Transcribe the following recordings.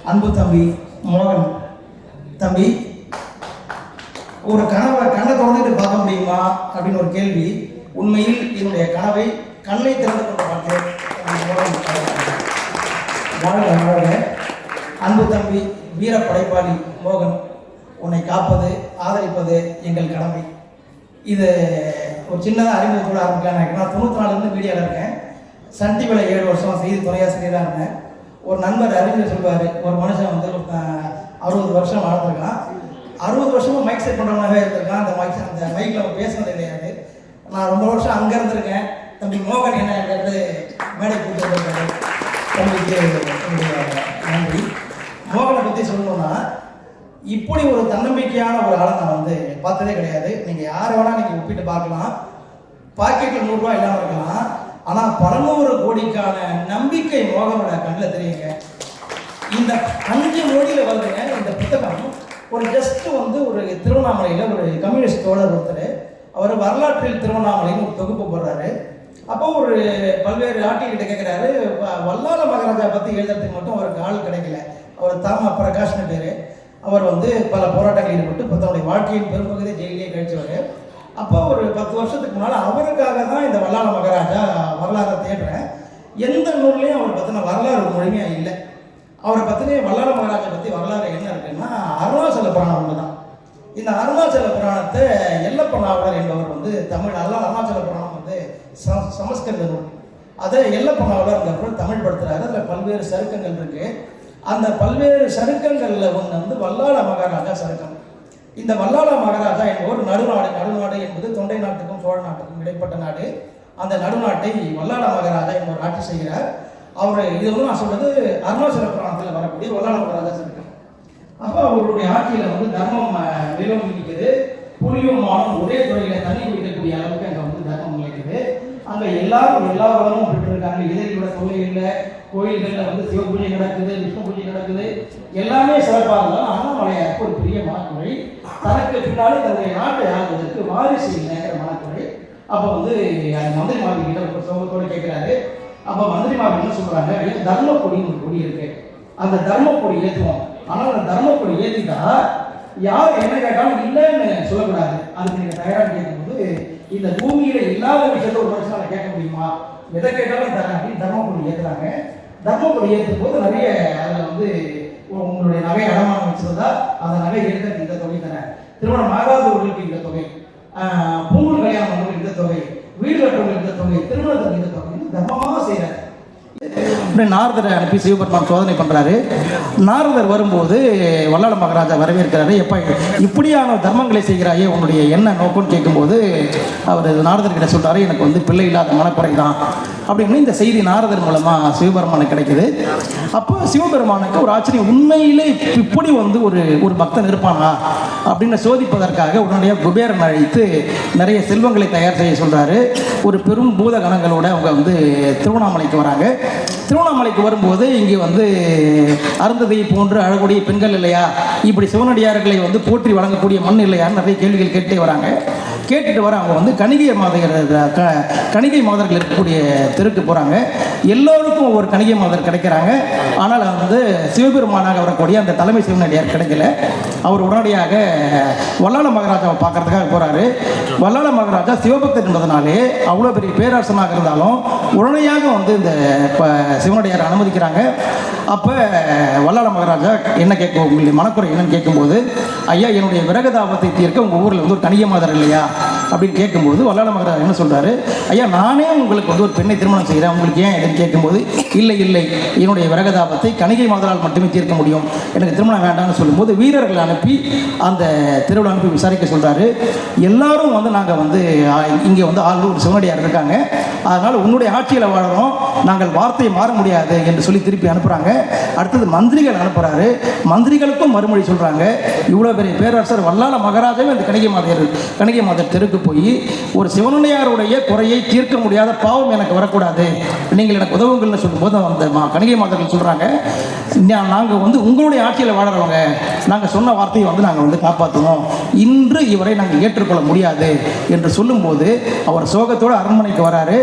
அன்பு தம்பி மோகன். தம்பி, ஒரு கனவை கண்ணை திறந்துட்டு பார்க்க முடியுமா அப்படின்னு ஒரு கேள்வி. உண்மையில் என்னுடைய கனவை கண்ணை திறந்து கொண்டு பார்த்தேன். வாழ்க. அன்பு தம்பி வீர படைப்பாளி மோகன், உன்னை காப்பது ஆதரிப்பது எங்கள் கடமை. இது ஒரு சின்னதாக அறிமுகத்தோடு ஆரம்பிக்கலாம். நான் 94 மீடியாவில் இருக்கேன். சன் டிவியில் 7 வருஷம் செய்தி துணையாசிரியராக இருந்தேன். ஒரு நண்பர் அறிஞர் சொல்வார், ஒரு மனுஷன் வந்து 60 வருஷம் வாழ்ந்துருக்கான், 60 வருஷமும் மைக் செட் பண்ணுறவனாகவே இருந்திருக்கான். அந்த மைக்கில் அவன் பேசுனது கிடையாது. நான் ரொம்ப வருஷம் அங்கே இருந்திருக்கேன். தம்பி மோகன் என்ன என்கிறது மேடை கூட்டு வந்திருக்காரு. தம்பிக்கு நன்றி. மோகனை பற்றி சொல்லணும்னா, இப்படி ஒரு தன்னம்பிக்கையான ஒரு ஆளை நான் வந்து பார்த்ததே கிடையாது. நீங்கள் யாரை வேணால் நீங்கள் ஒப்பிட்டு பார்க்கலாம். பாக்கெட்டில் 100 ரூபா இல்லாமல் இருக்கலாம், ஆனால் 100 கோடிக்கான நம்பிக்கை மோகனோட கண்ணில் தெரியுங்க. இந்த 5 மொழியில் வருதுங்க இந்த புத்தகம். ஒரு ஜஸ்ட் வந்து ஒரு திருவண்ணாமலையில் ஒரு கம்யூனிஸ்ட் தோழர் ஒருத்தர், அவர் வரலாற்றில் திருவண்ணாமலைன்னு ஒரு தொகுப்பு போடுறாரு. அப்போ ஒரு பல்வேறு ஆட்சிகிட்ட கேட்குறாரு, வல்லாள மகாராஜா பற்றி எழுதுறதுக்கு மட்டும் அவருக்கு ஆள் கிடைக்கல. அவர் தாம பிரகாஷ்னு பேர். அவர் வந்து பல போராட்டங்கள் ஈடுபட்டு தன்னுடைய வாழ்க்கையின் பெரும்பகுதியை ஜெயிலே கழிச்சவர். அப்போ ஒரு 10 வருஷத்துக்கு முன்னால் அவருக்காக தான் இந்த வல்லாள மகாராஜா வரலாறை தேடுறேன். எந்த நூல்லையும் அவர் பற்றின வரலாறு முழுமையாக இல்லை. அவரை பற்றின வல்லாள மகாராஜா பற்றி வரலாறு என்ன இருக்குன்னா, அருணாச்சல புராணம் ஒன்று தான். இந்த அருணாச்சல புராணத்தை எல்லப்ப நாவலர் என்பவர் வந்து தமிழ் அருணாச்சல புராணம் வந்து சமஸ்கிருத நூல். அதை எல்லப்ப நாவலர் தமிழ் படுத்துறாரு. அதில் பல்வேறு சருக்கங்கள் இருக்கு. அந்த பல்வேறு சருக்கங்களில் ஒன்று வந்து வல்லாள மகாராஜா சருக்கம். இந்த வல்லாள மகாராஜா என்பவர் நடுநாடு என்பது தொண்டை நாட்டுக்கும் சோழ நாட்டுக்கும் இடைப்பட்ட நாடு. அந்த நடுநாட்டை வல்லாள மகாராஜா என்பவர் ஆட்சி செய்கிறார். அவர் இது வந்து நான் சொல்றது அருணாச்சல புராணத்தில் வரக்கூடிய வல்லாள மகாராஜா சருக்கம். அப்போ அவருடைய ஆட்சியில் வந்து தர்மம் நிலவு நிற்குது. புலியும் மானும் ஒரே துறையில தண்ணி குடிக்கக்கூடிய அளவுக்கு அங்கே வந்து தர்மம் நிலைக்குது. அங்கே எல்லாரும் எல்லா வளமும் பெற்றிருக்காங்க. எதிரியோட தொல்லை இல்லை. கோயில்களில் வந்து சிவ பூஜை நடக்குது, விஷ்ணு பூஜை நடக்குது, எல்லாமே சிறப்பாக இருந்தாலும் அண்ணாமலையாருக்கு ஒரு பெரிய மனக்குறை. தனக்கு பின்னாலே தன்னுடைய நாட்டை ஆகுவதற்கு வாரிசு இல்லைங்கிற மனக்குறை. அப்போ வந்து மந்திரி மாவி கிட்ட ஒரு சோகத்தோடு கேட்கிறாரு. அப்போ மந்திரி மாவி என்ன சொல்றாங்க, தர்மக்கொடின்னு ஒரு கொடி இருக்கு, அந்த தர்மக்கொடி ஏற்றுவோம். ஆனால் அந்த தர்மக்கொடி ஏற்றிட்டா யார் என்ன கேட்டாலும் இல்லைன்னு சொல்லக்கூடாது. அதுக்கு நீங்கள் தயாராக கேட்கும்போது, இந்த பூமியில இல்லாத விஷயத்த ஒரு மனுஷனால கேட்க முடியுமா, எதை கேட்டாலும் தரேன் அப்படின்னு தர்மக்கொடி ஏற்றுறாங்க. தர்மக்கொடி ஏற்றும் போது நிறைய அதில் வந்து உங்களுடைய நகை அடமானம் வச்சிருந்தா அந்த நகை எடுக்கிறதுக்கு இந்த தொகை தரேன், திருமணம் ஆகாதவர்களுக்கு இந்த தொகை, பூங்கல் கல்யாணம் பண்ணுறதுக்கு இந்த தொகை, வீடு கட்டுறவங்களுக்கு இந்த தொகை, திருமணத்துக்கு இந்த தொகை, தர்மமாக செய்கிறார். நாரதரை அனுப்பி சிவபெருமான் சோதனை பண்றாரு. நாரதர் வரும்போது வல்லாள மகாராஜா வரவேற்கிறாரு. எப்ப இப்படியான தர்மங்களை செய்கிறாயே, உன்னுடைய என்ன நோக்கம்னு கேட்கும்போது அவர் நாரதர்கிட்ட சொல்றாரு, எனக்கு வந்து பிள்ளை இல்லாத மனக்குறை தான் அப்படின்னு இந்த செய்தி நாரதர் மூலமா சிவபெருமானுக்கு கிடைக்குது. அப்போ சிவபெருமானுக்கு ஒரு ஆச்சரியம், உண்மையிலே இப்படி வந்து ஒரு பக்தன் இருப்பானா அப்படின்னு சோதிப்பதற்காக உடனடியாக குபேரன் அழைத்து நிறைய செல்வங்களை தயார் செய்ய சொல்றாரு. ஒரு பெரும் பூத கணங்களோட அவங்க வந்து திருவண்ணாமலைக்கு வராங்க. திருவண்ணாமலைக்கு வரும்போது இங்கே வந்து அருந்ததி போன்று அழக்கூடிய பெண்கள் இல்லையா, இப்படி சிவனடியார்களை வந்து போற்றி வழங்கக்கூடிய மண் இல்லையான்னு நிறைய கேள்விகள் கேட்டே வராங்க. கேட்டுட்டு வர அவங்க வந்து கணிகை மாதர்கள் இருக்கக்கூடிய தெருக்கு போகிறாங்க. எல்லோருக்கும் ஒரு கணிகை மாதர் கிடைக்கிறாங்க. ஆனால் வந்து சிவபெருமானாக வரக்கூடிய அந்த தலைமை சிவனடியார் கிடைக்கல. அவர் உடனடியாக வல்லாள மகாராஜாவை பார்க்கறதுக்காக போகிறாரு. வல்லாள மகாராஜா சிவபக்தர் என்பதனாலே அவ்வளோ பெரிய பேரரசனாக இருந்தாலும் உடனடியாக வந்து இந்த சிவனடியாரை அனுமதிக்கிறாங்க. அப்போ வல்லாள மகாராஜா என்ன கேட்கும், உங்களுடைய மனக்குறை என்னன்னு கேட்கும்போது, ஐயா என்னுடைய விரகதாபத்தை தீர்க்க உங்கள் ஊரில் வந்து ஒரு கணிகை மாதர் இல்லையா அப்படின்னு கேட்கும்போது வல்லாள மகாராஜா என்ன சொல்கிறாரு, ஐயா நானே உங்களுக்கு வந்து ஒரு பெண்ணை திருமணம் செய்கிறேன், உங்களுக்கு ஏன் எதுன்னு கேட்கும்போது, இல்லை என்னுடைய விரகதாபத்தை கணிகை மாதரால் மட்டுமே தீர்க்க முடியும், எனக்கு திருமணம் வேண்டாம்னு சொல்லும்போது வீரர்களை அனுப்பி அந்த தெருவில் அனுப்பி விசாரிக்க சொல்கிறாரு. எல்லாரும் வந்து நாங்கள் வந்து இங்கே வந்து ஒரு சிவனடியார் இருக்காங்க, அதனால் உன்னுடைய ஆட்சியில் வாழறோம், நாங்கள் வார்த்தையை மாற முடியாது என்று சொல்லி திருப்பி அனுப்புகிறாங்க. அடுத்தது மந்திரிகள் அனுப்புகிறாரு. மந்திரிகளுக்கும் மறுமொழி சொல்கிறாங்க. இவ்வளோ பெரிய பேரரசர் வல்லாள மகாராஜாவே அந்த கணிகை மாதர் தெருக்கு கோயிலுக்கு போய் ஒரு சிவனடியாருடைய குறையை தீர்க்க முடியாத பாவம் எனக்கு வரக்கூடாது, நீங்கள் எனக்கு உதவுங்கள்னு சொல்லும்போது அந்த கணிகை மாதர்கள் சொல்கிறாங்க, நாங்கள் வந்து உங்களுடைய ஆட்சியில் வாழறவங்க, நாங்கள் சொன்ன வார்த்தையை வந்து நாங்கள் வந்து காப்பாற்றுவோம், இன்று இவரை நாங்கள் ஏற்றுக்கொள்ள முடியாது என்று சொல்லும்போது அவர் சோகத்தோடு அரண்மனைக்கு வராரு.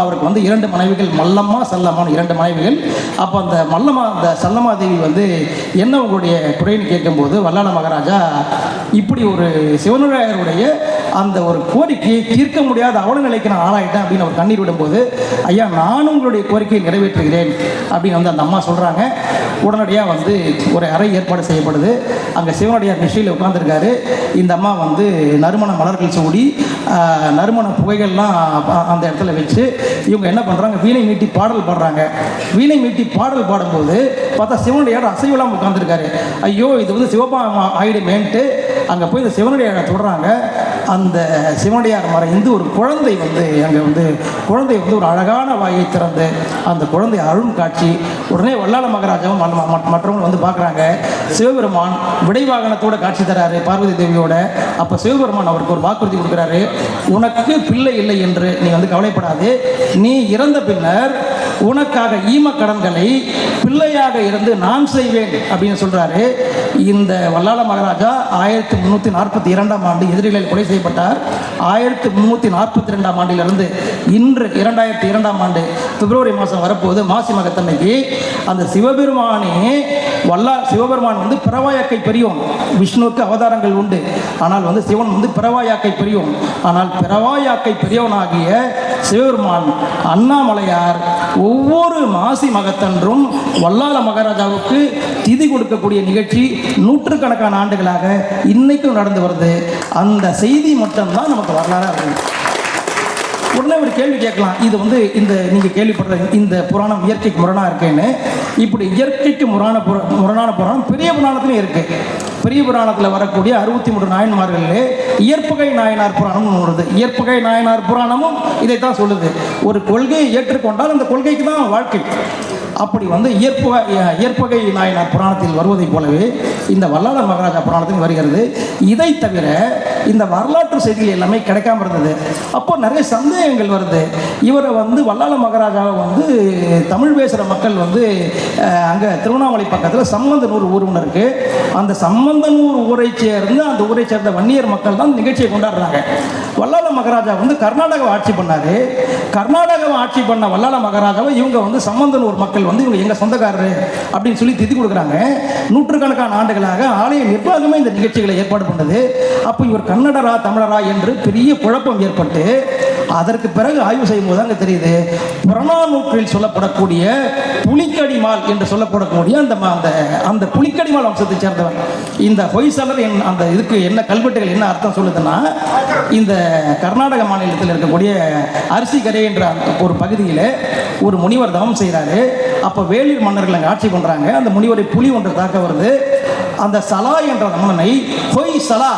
அவருக்கு வந்து 2 மனைவிகள், மல்லம்மா சல்லம்மான்னு 2 மனைவிகள். அப்போ அந்த மல்லம்மா, அந்த சல்லம்மா தேவி வந்து என்ன உங்களுடைய குறைன்னு கேட்கும்போது வல்லாள மகாராஜா இப்படி ஒரு சிவனடியாருடைய அந்த ஒரு கோரிக்கையை தீர்க்க முடியாத அவல நிலைக்கு நான் ஆளாயிட்டேன் அப்படின்னு அவர் கண்ணீர் விடும்போது, ஐயா நானும் உங்களுடைய கோரிக்கையை நிறைவேற்றுகிறேன் அப்படின்னு வந்து அந்த அம்மா சொல்கிறாங்க. உடனடியாக வந்து ஒரு அறை ஏற்பாடு செய்யப்படுது. அங்கே சிவனடியார் நிஷ்டையில் உட்காந்துருக்காரு. இந்த அம்மா வந்து நறுமண மலர்கள் சூடி நறுமண புகைகள்லாம் அந்த இடத்துல வச்சு இவங்க என்ன பண்ணுறாங்க, வீணை மீட்டி பாடல் பாடுறாங்க. வீணை மீட்டி பாடல் பாடும்போது பார்த்தா சிவனடியார் அசைவெல்லாம் உட்காந்துருக்காரு. ஐயோ இது வந்து சிவபாமா ஆயிடுமேன்ட்டு அங்கே போய் இந்த சிவனடியாரை தொடர்றாங்க. அந்த சிவனடியார் மறைந்து ஒரு குழந்தை வந்து அங்கே வந்து குழந்தை வந்து ஒரு அழகான வாயை திறந்து அந்த குழந்தை அருண் காட்சி. உடனே வல்லாள மகாராஜாவும் மற்றவங்க வந்து பார்க்குறாங்க. சிவபெருமான் விடைவாகனத்தோட காட்சி தராரு பார்வதி தேவியோட. அப்போ சிவபெருமான் அவருக்கு ஒரு வாக்குறுதி கொடுக்குறாரு, உனக்கு பிள்ளை இல்லை என்று நீ வந்து கவலைப்படாது, நீ இறந்த பின்னர் உனக்காக ஈம கடன்களை பிள்ளையாக இருந்து நான் செய்வேன் அப்படின்னு சொல்றாரு. இந்த வல்லாள மகாராஜா 1342ஆம் ஆண்டு எதிரிகளில் கொலை செய்யப்பட்டார். 1342ஆம் ஆண்டிலிருந்து இன்று 2002ஆம் ஆண்டு பிப்ரவரி மாதம் வரப்போது மாசி மகத்தன்னைக்கு அந்த சிவபெருமானே சிவபெருமான் வந்து பிறவாயாக்கை பெரியோன். விஷ்ணுவுக்கு அவதாரங்கள் உண்டு, ஆனால் வந்து சிவன் வந்து பிறவாயாக்கை பெரியோன். ஆனால் பிறவாயாக்கை பெரியவனாகிய சிவபெருமான் அண்ணாமலையார் ஒவ்வொரு மாசி மகத்தன்றும் வல்லாள மகாராஜாவுக்கு திதி கொடுக்கக்கூடிய நிகழ்ச்சி நூற்றுக்கணக்கான ஆண்டுகளாக இன்னைக்கும் நடந்து வருது. அந்த செய்தி மட்டும்தான் நமக்கு வரலாறாக இருக்குது. உடனே ஒரு கேள்வி கேட்கலாம், இது வந்து இந்த நீங்கள் கேள்விப்படுற இந்த புராணம் இயற்கைக்கு முரணாக இருக்கேன்னு. இப்படி இயற்கைக்கு முரணான புராணம் பெரிய புராணத்துலையும் இருக்குது. பெரிய புராணத்தில் வரக்கூடிய 63 நாயன்மார்களிலே இயற்பகை நாயனார் புராணம்னு வருது. இயற்பகை நாயனார் புராணமும் இதைத்தான் சொல்லுது. ஒரு கொள்கையை ஏற்றுக்கொண்டால் அந்த கொள்கைக்கு தான் வாழ்க்கை. அப்படி வந்து இயற்பகை நாயனார் புராணத்தில் வருவதைப் போலவே இந்த வல்லாள மகாராஜா புராணத்தில் வருகிறது. இதை தவிர இந்த வரலாற்று செய்திகள் எல்லாமே கிடைக்காம இருந்தது. அப்போ நிறைய சந்தேகங்கள் வருது. இவரை வந்து வல்லாள மகாராஜாவை வந்து தமிழ் பேசுகிற மக்கள் வந்து அங்கே திருவண்ணாமலை பக்கத்தில் சம்பந்தனூர் ஊர் ஒன்று இருக்குது. அந்த சம்பந்தனூர் ஊரை சேர்ந்து அந்த ஊரை சேர்ந்த வன்னியர் மக்கள் தான் நிகழ்ச்சியை கொண்டாடுறாங்க. வல்லாள மகாராஜா வந்து கர்நாடகாவை ஆட்சி பண்ணார். கர்நாடகாவை ஆட்சி பண்ண வல்லாள மகாராஜாவை இவங்க வந்து சம்பந்தனூர் மக்கள் வந்து இவங்க எங்கள் சொந்தக்காரரு அப்படின்னு சொல்லி திதி கொடுக்குறாங்க. நூற்றுக்கணக்கான ஆண்டுகளாக ஆலய நிர்வாகமே இந்த நிகழ்ச்சிகளை ஏற்பாடு பண்ணது. அப்போ இவர் கன்னடரா தமிழரா என்று பெரிய குழப்பம் ஏற்பட்டு அதற்கு பிறகு ஆய்வு செய்யும் போது அங்கே தெரியுது, புறநானூற்றில் சொல்லப்படக்கூடிய புலிக்கடிமால் என்று சொல்லப்படக்கூடிய அந்த புலிக்கடிமால் வம்சத்தை சேர்ந்தவர் இந்த ஹொய்சலர். அந்த இதுக்கு என்ன கல்வெட்டுகள் என்ன அர்த்தம் சொல்லுதுன்னா, இந்த கர்நாடக மாநிலத்தில் இருக்கக்கூடிய அரிசிக்கரை என்ற ஒரு பகுதியில் ஒரு முனிவர் தவம் செய்கிறாரு. அப்போ வேளிர் மன்னர்கள் அங்கே ஆட்சி பண்ணுறாங்க. அந்த முனிவரை புலி ஒன்று தாக்க வருது. அந்த சலா என்ற மன்னனை ஹொய் சலா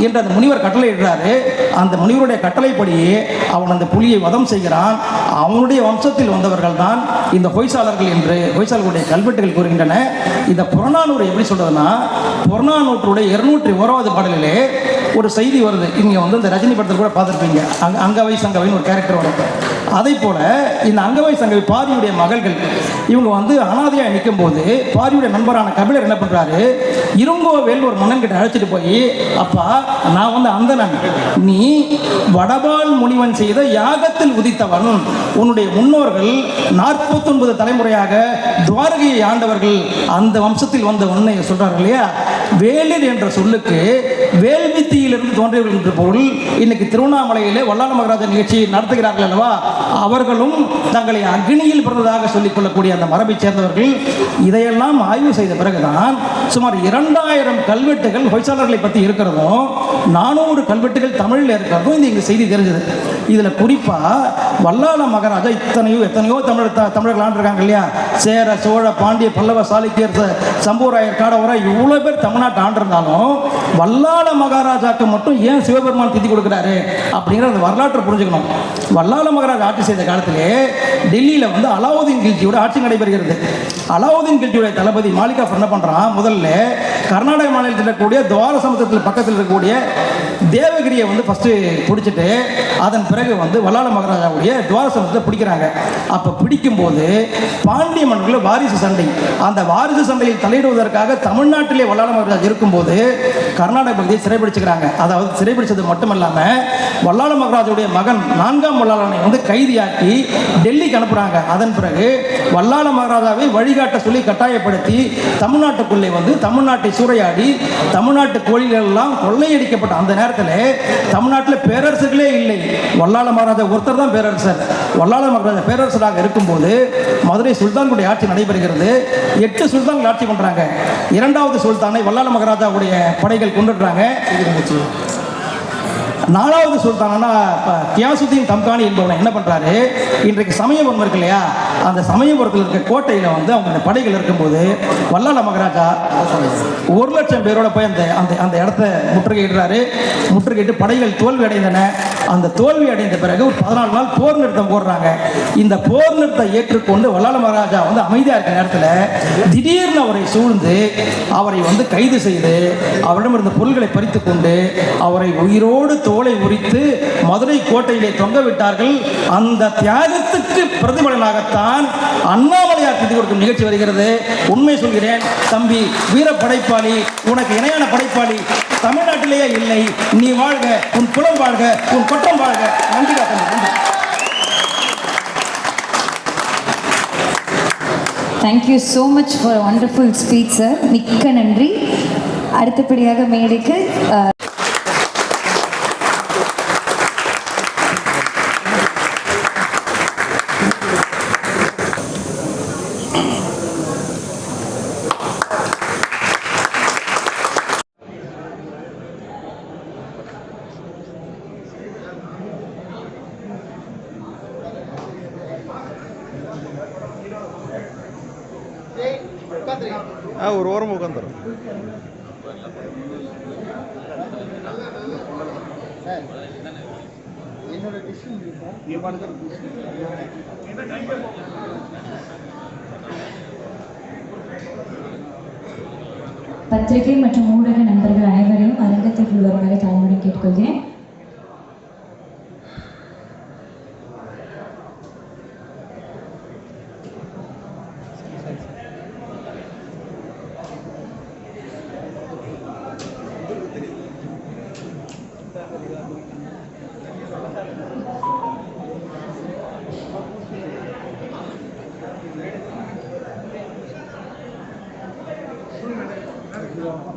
என்ற அந்த முனிவர் கட்டளை இடுறாரு. அந்த முனிவருடைய கட்டளைப்படியே அவன் அந்த புலியை வதம் செய்கிறான். அவனுடைய வம்சத்தில் வந்தவர்கள் தான் இந்த ஹொய்சாளர்கள் என்று ஹொய்சாளர்களுடைய கல்வெட்டுகள் கூறுகின்றன. இந்த புறநானூறு எப்படி சொல்றதுன்னா, புறநானூற்றுடைய 201வது பாடலிலே ஒரு செய்தி வருது. இங்கே வந்து இந்த ரஜினி படத்தில் கூட பார்த்துருப்பீங்க, அங்கவை சங்கவைன்னு ஒரு கேரக்டர் வரும். அதே போல இந்த அங்கவை சங்கவை பாரியுடைய மகள்கள் இவங்க வந்து அனாதையாக நிற்கும் போது பாரியுடைய நண்பரான கபிலர் என்ன பண்றாரு, இருங்கோவேல் ஒரு மன்னன் கிட்ட அழைச்சிட்டு போய், அப்பா நான் வந்து அந்தணன், நீ வடபால் முனிவன் செய்த யாகத்தில் உதித்தவன், உன்னுடைய முன்னோர்கள் 49 தலைமுறையாக துவாரகையை ஆண்டவர்கள், அந்த வம்சத்தில் வந்த ஒன்னை சொல்றார்கள் இல்லையா. வேலிர் என்ற சொல்லுக்கு வேல்வித்தியிலிருந்து தோன்றியவர்கள் என்ற பொருள். இன்னைக்கு திருவண்ணாமலையிலே வல்லாள மகாராஜா நிகழ்ச்சி நடத்துகிறார்கள் அல்லவா, அவர்களும் தங்களை அக்னியில் பிறந்ததாக சொல்லிக் கொள்ளக்கூடிய அந்த மரபை சேர்ந்தவர்கள். இதையெல்லாம் ஆய்வு செய்த பிறகுதான் சுமார் 2000 கல்வெட்டுகள் ஹொய்சாளர்களை பற்றி இருக்கிறதும் 400 கல்வெட்டுகள் தமிழில் இருக்கிறதும் இந்த செய்தி தெரிஞ்சது. இதில் குறிப்பாக வல்லாள மகாராஜா எத்தனையோ தமிழர்கள் ஆண்டிருக்காங்க இல்லையா. சேர சோழ பாண்டிய பல்லவ சாளுக்கியர் சம்பூராயர் காடவரா இவ்வளோ பேர் தமிழ்நாட்டை ஆண்டிருந்தாலும் வல்லாள மகாராஜாக்கு மட்டும் ஏன் சிவபெருமான் திதி கொடுக்குறாரு அப்படிங்கிற அந்த வரலாற்றை புரிஞ்சுக்கணும். வல்லாள மகாராஜா ஆட்சி செய்த காலத்திலே டெல்லியில் வந்து அலாவுதீன் கில்ஜியோட ஆட்சி நடைபெறுகிறது. அலாவுதீன் கில்ஜியோட தளபதி மாலிக் காஃபர் என்ன பண்ணுறான், முதல்ல கர்நாடக மாநிலத்தில் இருக்கக்கூடிய துவார சமுத்திரத்தில் பக்கத்தில் இருக்கக்கூடிய தேவகிரியை வந்து ஃபஸ்ட்டு பிடிச்சிட்டு அதன் பிறகு வந்து வல்லாள மகாராஜாவுடைய துவார சமுத்திரத்தை பிடிக்கிறாங்க. அப்போ பிடிக்கும்போது பாண்டிய மன்னர்கள் வாரிசு சண்டை, அந்த வாரிசு சண்டையில் தலையிடுவதற்காக தமிழ்நாட்டிலே வல்லாள மகாராஜா இருக்கும்போது கர்நாடக பகுதியை சிறைபிடிச்சுக்கிறாங்க. அதாவது சிறைபிடிச்சது மட்டுமல்லாமல் வல்லாள மகாராஜாவுடைய மகன் 4ஆம் வல்லாளனை வந்து கைதியாக்கி டெல்லிக்கு அனுப்புகிறாங்க. அதன் பிறகு வல்லாள மகாராஜாவை வழிகாட்ட சொல்லி கட்டாயப்படுத்தி தமிழ்நாட்டுக்குள்ளே வந்து தமிழ்நாட்டை சூறையாடி தமிழ்நாட்டு கோயில்கள் எல்லாம் கொள்ளையடிக்கப்பட்ட அந்த நேரத்தில் தமிழ்நாட்டில் பேரரசுகளே இல்லை, வல்லாள மகாராஜா ஒருத்தர் தான் பேரரசர். வல்லாள மகாராஜா பேரரசராக இருக்கும்போது மதுரை சுல்தானுடைய ஆட்சி நடைபெறுகிறது. 8 சுல்தான்கள் ஆட்சி பண்றாங்க. 2வது சுல்தானை வல்லாள மகாராஜாவுடைய படைகள் கொண்டுடுறாங்க. 4வது சுல்தானா கியாசுத்தீன் தம்கானி என்பவனை என்ன பண்றாரு, இன்றைக்கு சமயபுரம் இருக்கு இல்லையா, அந்த சமயபுரத்தில் இருக்க கோட்டையில வந்து அவங்க படைகள் இருக்கும்போது வல்லாள மகாராஜா 1,00,000 பேரோட போய் அந்த இடத்த முற்றுகையிடுறாரு. முற்றுகையிட்டு படைகள் தோல்வி அடைந்தன. அந்த தோல்வி அடைந்த பிறகு ஒரு 14 நாள் போர் நிறுத்தம் போடுறாங்க. இந்த போர் நிறுத்தம் ஏற்றுக்கொண்டு வல்லாள மகாராஜா வந்து அமைதியா இருக்க நேரத்தில் திடீர்னு அவரை சூழ்ந்து அவரை வந்து கைது செய்து அவரிடமிருந்த பொருள்களை பறித்து கொண்டு அவரை உயிரோடு தோலை உரித்து மதுரை கோட்டையிலே தொங்க விட்டார்கள். அந்த தியாகத்துக்கு பிரதிபலனாகத்தான் அண்ணாமலையார் திதி கொடுக்கும் நிகழ்ச்சி வருகிறது. உண்மை சொல்கிறேன் தம்பி, வீர படைப்பாளி, உனக்கு இணையான படைப்பாளி தமிழ்நாட்டிலேயே இல்லை. நீ வாழ்க, உன் குலம் வாழ்க, உன் கொட்டம் வாழ்க. நன்றி. Thank you so much for a wonderful speech, sir. மிக்க நன்றி. அடுத்தபடியாக மேடைக்கு ஒரு ஓரம் உட்காந்துரும். பத்திரிகை மற்றும் ஊடக நண்பர்கள் அனைவரையும் அரங்கத்திற்கு வருமாறு தாழ்மையுடன் கேட்டுக்கொள்கிறேன்.